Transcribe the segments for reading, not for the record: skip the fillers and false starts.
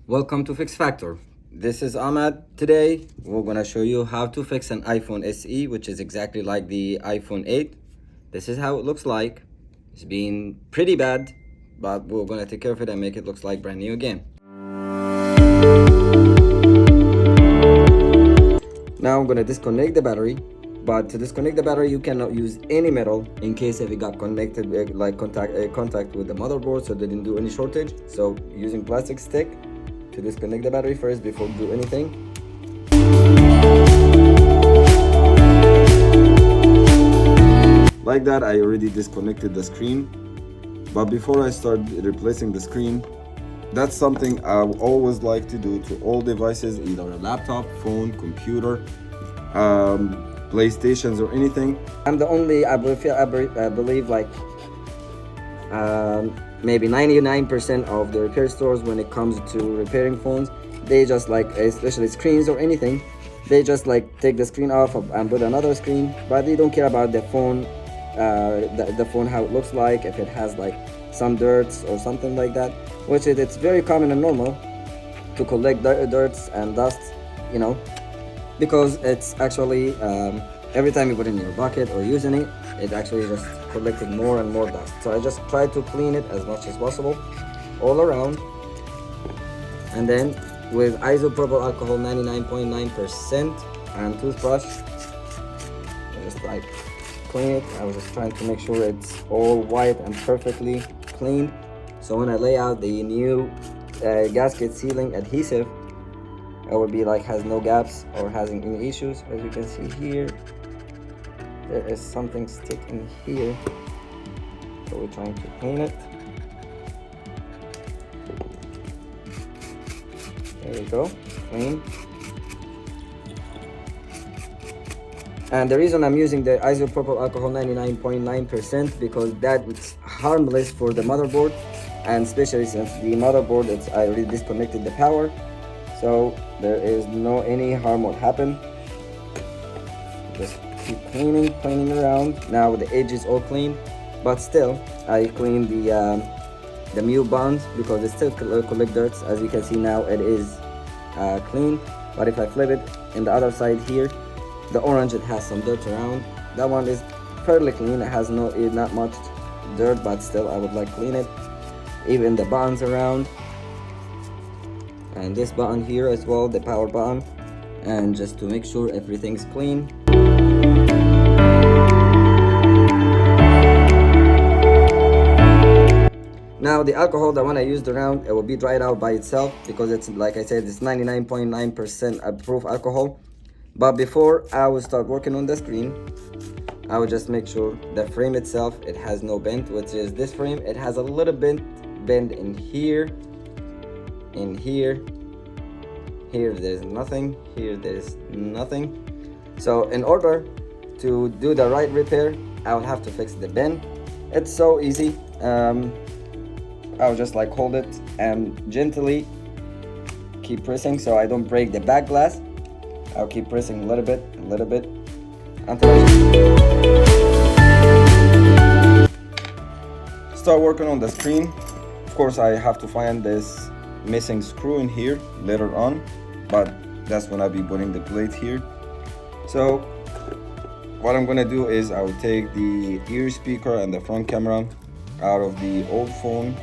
Welcome to FixFactor. This is Ahmad. Today we're gonna show you how to fix an iPhone SE, which is exactly like the iPhone 8. This is how it looks like. It's been pretty bad, but we're gonna take care of it and make it look like brand new again. Now I'm gonna disconnect the battery, but to disconnect the battery you cannot use any metal in case if it got connected contact with the motherboard, so they didn't do any shortage. So using plastic stick to disconnect the battery first before you do anything. Like that, I already disconnected the screen. But before I start replacing the screen, that's something I always like to do to all devices, either a laptop, phone, computer, PlayStations or anything. I'm the only, I believe like maybe 99% of the repair stores, when it comes to repairing phones, they just like, especially screens or anything, they just like take the screen off and put another screen, but they don't care about the phone, the phone, how it looks like, if it has like some dirts or something like that, which it's very common and normal to collect dirts and dust, you know, because it's actually every time you put it in your bucket or using it, it actually just collecting more and more dust. So I just try to clean it as much as possible all around, and then with isopropyl alcohol 99.9% and toothbrush, I just like clean it. I was just trying to make sure it's all white and perfectly cleaned, so when I lay out the new gasket sealing adhesive, it will be like has no gaps or having any issues. As you can see here, there is something stick in here, so we're trying to clean it. There we go, clean. And the reason I'm using the isopropyl alcohol 99.9% because that's harmless for the motherboard, and especially since the motherboard, I already disconnected the power, so there is no any harm will happen. Just keep cleaning around. Now the edge is all clean, but still I clean the mute bonds because it still collect dirt. As you can see now, it is clean, but if I flip it in the other side here, the orange, it has some dirt around. That one is fairly clean. It has not much dirt, but still I would like clean it. Even the buttons around, and this button here as well, the power button, and just to make sure everything's clean. Now the alcohol, the one I used around, it will be dried out by itself because it's, like I said, it's 99.9% approved alcohol. But before I will start working on the screen, I will just make sure the frame itself, it has no bend, which is this frame. It has a little bend in here, here there's nothing, here there's nothing. So in order to do the right repair, I will have to fix the bend. It's so easy. I'll just like hold it and gently keep pressing so I don't break the back glass. I'll keep pressing a little bit until I start working on the screen. Of course, I have to find this missing screw in here later on, but that's when I'll be putting the plate here. So what I'm gonna do is I will take the ear speaker and the front camera out of the old phone.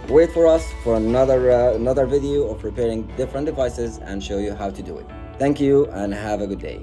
Wait for us for another video of repairing different devices and show you how to do it. Thank you and have a good day.